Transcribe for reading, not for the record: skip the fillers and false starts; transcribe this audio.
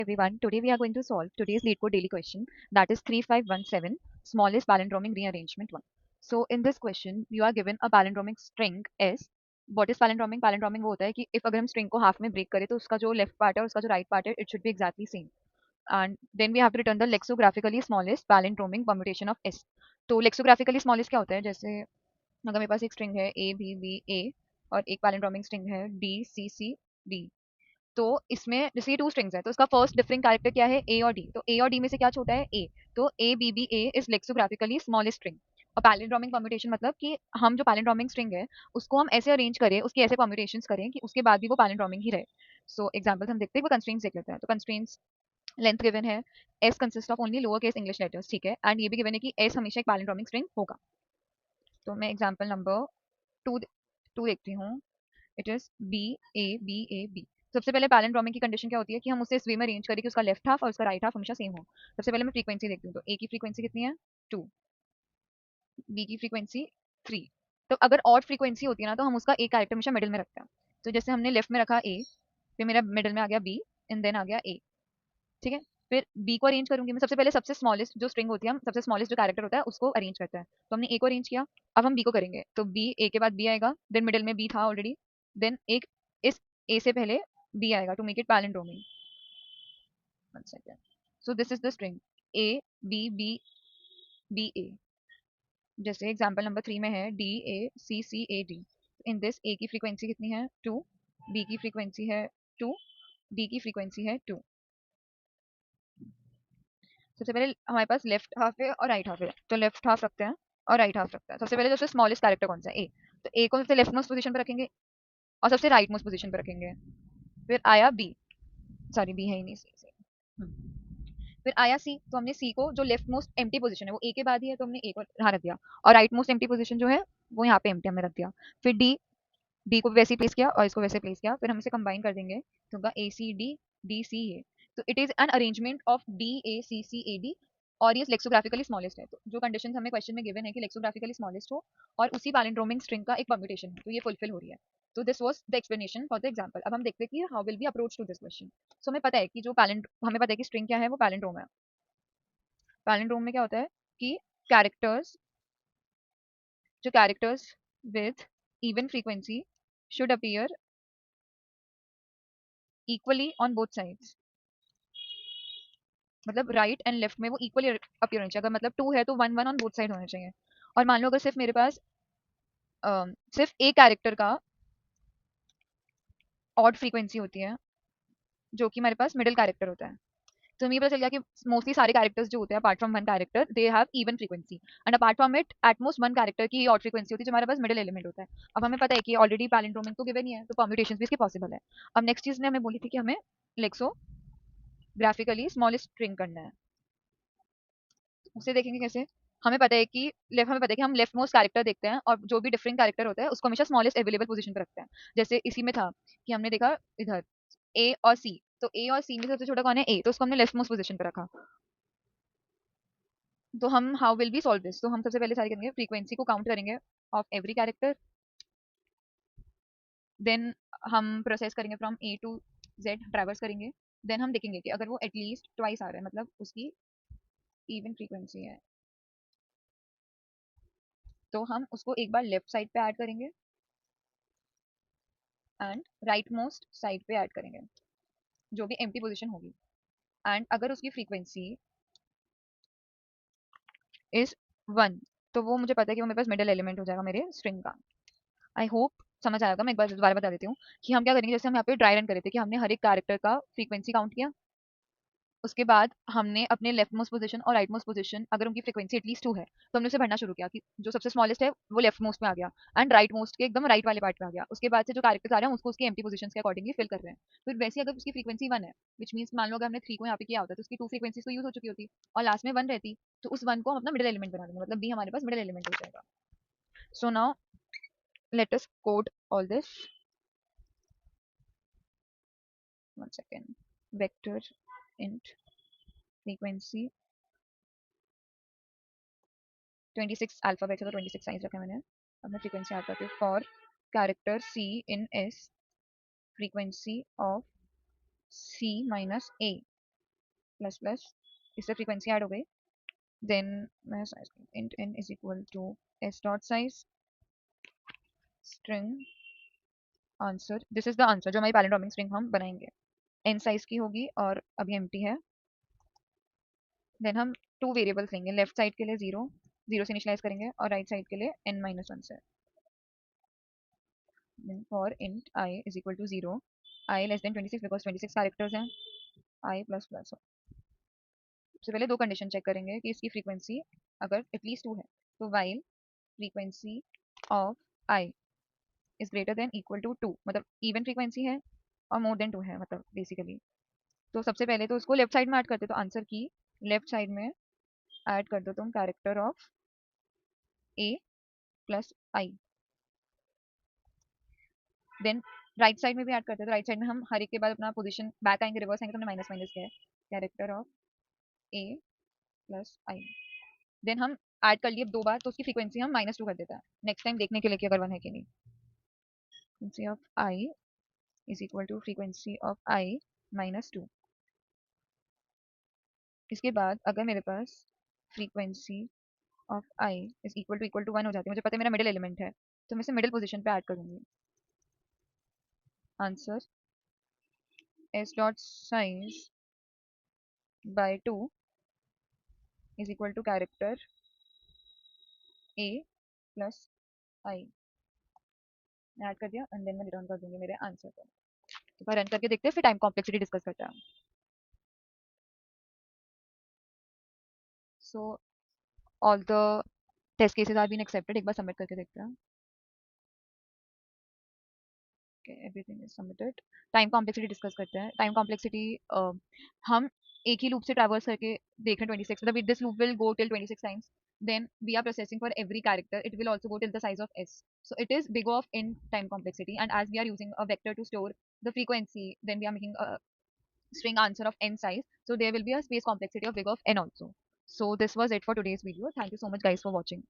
everyone. Today we are going to solve today's LeetCode daily question, that is 3517, smallest palindromic rearrangement 1. So in this question you are given a palindromic string S. What is palindromic? Palindromic वो होता है कि if अगर हम string को half में break करें तो उसका जो left part है और उसका जो right part है, it should be exactly same. And then we have to return the lexicographically smallest palindromic permutation of S. तो lexicographically smallest क्या होता है? जैसे अगर मेरे पास एक string है A B B A और एक palindromic string है D C C D. तो इसमें जैसे ये टू स्ट्रिंग्स है तो उसका फर्स्ट डिफरिंग कैरेक्टर क्या है ए और डी, तो ए और डी में से क्या छोटा है ए, तो A B B A is lexicographically smallest string. और पैलिंड्रोमिक परम्यूटेशन मतलब कि हम जो पैलिंड्रोमिक स्ट्रिंग है उसको हम ऐसे अरेंज करें, उसकी ऐसे परम्यूटेशंस करें कि उसके बाद भी वो पैलिंड्रोमिक ही रहे। सो एग्जांपल्स हम देखते हैं, वो कंस्ट्रेंट्स देख लेते हैं। तो कंस्ट्रेंट्स लेंथ गिवन है S consist of only lower case English letters, ठीक है, एंड ये भी गिवन है कि एस हमेशा एक पैलिंड्रोमिक स्ट्रिंग होगा। तो मैं एग्जांपल नंबर टू टू देखती हूँ। It is B A B सबसे पहले पैलिंड्रोमिक की कंडीशन क्या होती है कि हम उसे इस वे में अरेंज करें कि उसका लेफ्ट हाफ और उसका राइट हाफ हमेशा सेम हो। सबसे पहले मैं फ्रीक्वेंसी देखती हूँ, तो ए की फ्रीक्वेंसी कितनी है 2, बी की फ्रीक्वेंसी 3। तो अगर ऑड फ्रीक्वेंसी होती है ना तो हम उसका एक कैरेक्टर हमेशा मिडिल में रखते हैं। तो जैसे हमने लेफ्ट में रखा ए, फिर मेरा मिडिल में आ गया बी एंड देन आ गया ए, ठीक है। फिर बी को अरेंज करूंगी मैं, सबसे पहले सबसे स्मॉलेस्ट जो स्ट्रिंग होती है, हम सबसे स्मॉलेस्ट जो कैरेक्टर होता है उसको अरेंज करते हैं। तो हमने ए को अरेंज किया, अब हम बी को करेंगे, तो बी ए के बाद बी आएगा, देन मिडिल में बी था ऑलरेडी, देन एक इस ए से पहले बी आएगा to make it palindromic. One second. So this is the string A B B B A. जैसे एग्जांपल नंबर 3 में है D A C C A D. In this A की frequency कितनी है 2, बी की फ्रीक्वेंसी है 2, D की frequency है 2। सबसे पहले हमारे पास लेफ्ट हाफ है और राइट हाफ है, तो लेफ्ट हाफ रखते हैं और राइट हाफ रखते हैं। सबसे पहले सबसे स्मॉलेस्ट कैरेक्टर कौन सा है ए, तो ए को सबसे लेफ्ट मोस्ट पोजीशन पर रखेंगे और सबसे राइट मोस्ट पोजीशन पर रखेंगे। फिर आया बी, सॉरी बी है ही नहीं, सी सी। फिर आया सी, तो हमने सी को जो लेफ्ट मोस्ट एम्प्टी पोजीशन है वो ए के बाद ही है, तो हमने ए को यहाँ रख दिया, और राइट मोस्ट एम्प्टी पोजीशन जो है वो यहाँ पे एम्प्टी हमने रख दिया। फिर डी, डी को वैसे ही प्लेस किया और इसको वैसे प्लेस किया, फिर हम इसे कंबाइन कर देंगे तो होगा ए C D D C A. तो it is an arrangement of D A C C A D, और ये लेक्सोग्राफिकली स्मॉलेस्ट है। तो जो कंडीशंस हमें क्वेश्चन में गिवन है कि लेक्सोग्राफिकली स्मॉलेस्ट हो और उसी पैलिंड्रोमिक स्ट्रिंग का एक परम्यूटेशन है, तो ये फुलफिल हो रही है। तो this was the explanation for the example. अब हम देखते हैं कि how will be approach to this question. So हमें पता है कि जो पैलिंड हमें पता है कि स्ट्रिंग क्या है, वो पैलिंड्रोम है। पैलिंड्रोम में क्या होता है कि कैरेक्टर्स, जो characters with even frequency should appear equally on both sides. मतलब राइट एंड लेफ्ट में वो इक्वली अपीयर होने चाहिए। अगर मतलब 2 है तो 1 1 ऑन बोथ साइड होने चाहिए। और मान लो अगर सिर्फ मेरे पास सिर्फ एक कैरेक्टर का ऑड फ्रीक्वेंसी होती है जो कि हमारे पास मिडिल कैरेक्टर होता है, तो हमें ये पता चल गया कि मोस्टली सारे कैरेक्टर्स जो होते हैं apart from one character they have even frequency, and apart from it at most one character की ऑड फ्रीक्वेंसी होती है जो हमारे पास मिडिल एलिमेंट होता है। अब हमें पता है कि ऑलरेडी पैलिंड्रोमिक तो गिवन ही है, तो परम्यूटेशंस भी इसके पॉसिबल है। अब नेक्स्ट चीज ने हमें बोली थी कि हमें लेक्सोग्राफिकली स्मॉलेस्ट स्ट्रिंग करना है। उसे देखेंगे कैसे। हमें पता है कि हमें पता है कि हम लेफ्ट मोस्ट कैरेक्टर देखते हैं और जो भी डिफरेंट कैरेक्टर होता है उसको हमेशा स्मॉलेस्ट अवेलेबल पोजीशन पर रखते हैं। जैसे इसी में था कि हमने देखा इधर ए और सी, तो ए और सी में सबसे छोटा कौन है ए, तो उसको हमने लेफ्ट मोस्ट पोजीशन पर रखा। तो हम how will B solve this, तो हम सबसे पहले सारी करेंगे फ्रीक्वेंसी को काउंट करेंगे ऑफ एवरी कैरेक्टर, देन हम प्रोसेस करेंगे from A to Z traverse करेंगे, देन हम देखेंगे कि अगर वो एटलीस्ट ट्वाइस आ रहा है मतलब उसकी इवन फ्रीक्वेंसी है, तो हम उसको एक बार लेफ्ट साइड पे ऐड करेंगे एंड राइट मोस्ट साइड पे ऐड करेंगे जो भी एम्प्टी पोजीशन होगी। एंड अगर उसकी फ्रीक्वेंसी इज 1, तो वो मुझे पता है कि वो मेरे पास मिडिल एलिमेंट हो जाएगा मेरे स्ट्रिंग का। आई होप समझ आएगा। मैं एक बार दोबारा बता देती हूँ कि हम क्या करेंगे। जैसे हम यहाँ पे ड्राई रन कर रहे थे कि हमने हर एक कैरेक्टर का फ्रीक्वेंसी काउंट किया, उसके बाद हमने अपने लेफ्ट मोस्ट पोजीशन और राइट मोस्ट पोजीशन अगर उनकी फ्रीक्वेंसी एटलीस्ट 2 है तो हमने उसे भरना शुरू किया कि जो सबसे स्मॉलेस्ट है वो लेफ्ट मोस्ट में आ गया एंड राइट मोस्ट के एकदम राइट वाले पार्ट पे आ गया। उसके बाद से जो कैरेक्टर्स आ रहे हैं उसको उसकी एम्प्टी पोजीशंस के अकॉर्डिंगली फिल कर रहे हैं। फिर वैसे ही अगर उसकी फ्रीक्वेंसी 1 है, विच मींस मान लो अगर हमने 3 को यहाँ पे किया होता तो उसकी 2 फ्रीक्वेंसीज तो यूज हो चुकी होती और लास्ट में 1 रहती, तो उस 1 को हम अपना मिडिल एलिमेंट बना देंगे, मतलब बी हमारे पास मिडिल एलिमेंट हो जाएगा। So now let us code all this. One second. Vector int frequency 26 alphabet है तो 26 साइज रखा है मैंने। अब मैं फ्रीक्वेंसी ऐड करती हूँ for character C in S, frequency of C minus A plus plus, इससे फ्रीक्वेंसी ऐड हो गई। देन मैं int n is equal to s dot size string answer, this is the answer जो हमारी palindromic string हम बनाएंगे। n size की होगी और अभी एम्प्टी है। देन हम टू वेरिएबल्स लेंगे, लेफ्ट साइड के लिए जीरो, जीरो से इनिशियलाइज करेंगे, और राइट साइड के लिए n माइनस वन से। For int I is equal to zero, I less than 26 because 26 characters हैं, I प्लस प्लस। सबसे पहले दो कंडीशन चेक करेंगे कि इसकी फ्रीक्वेंसी अगर एटलीस्ट टू है, तो while frequency of I is greater than equal to two, मतलब इवन फ्रीक्वेंसी है और मोर देन टू है, मतलब बेसिकली। तो सबसे पहले तो उसको लेफ्ट साइड में ऐड करते, तो आंसर की लेफ्ट साइड में ऐड कर दो तुम character of a plus I. Then right side में भी ऐड करते, तो राइट साइड में हम हर एक के बाद अपना पोजीशन बैक आएंगे, रिवर्स आएंगे, तो हमने माइनस माइनस किया है, character of a plus I. Then हम ऐड कर लिए दो बार, तो उसकी फ्रीक्वेंसी हम माइनस टू कर देता है, नेक्स्ट टाइम देखने के लिए कि अगर वन है कि नहीं। Frequency of I is equal to frequency of I minus two. इसके बाद अगर मेरे पास frequency of I is equal to one हो जाती है, मुझे पता है मेरा मिडिल एलिमेंट है, तो मैं इसे मिडिल पोजीशन पे ऐड करूंगी। Answer S dot size by two is equal to character A plus I. मैं ऐड कर दिया एंड देन मैं रिटर्न कर दूंगी मेरे आंसर को। तो रन करके देखते हैं, फिर टाइम कॉम्प्लेक्सिटी डिस्कस करते हैं। So all the test cases are been accepted, एक बार सबमिट करके देखते हैं। Everything is submitted. Time complexity discuss करते हैं। टाइम कॉम्प्लेक्सिटी हम एक ही लूप से ट्रैवर्स करके देख रहे हैं 26, मतलब this loop will go till 26 times, then we are processing for every character, it will also go till the size of s, so it is big of n time complexity, and as we are using a vector to store the frequency, then we are making a string answer of n size, so there will be a space complexity of big of n also. So this was it for today's video. Thank you so much guys for watching.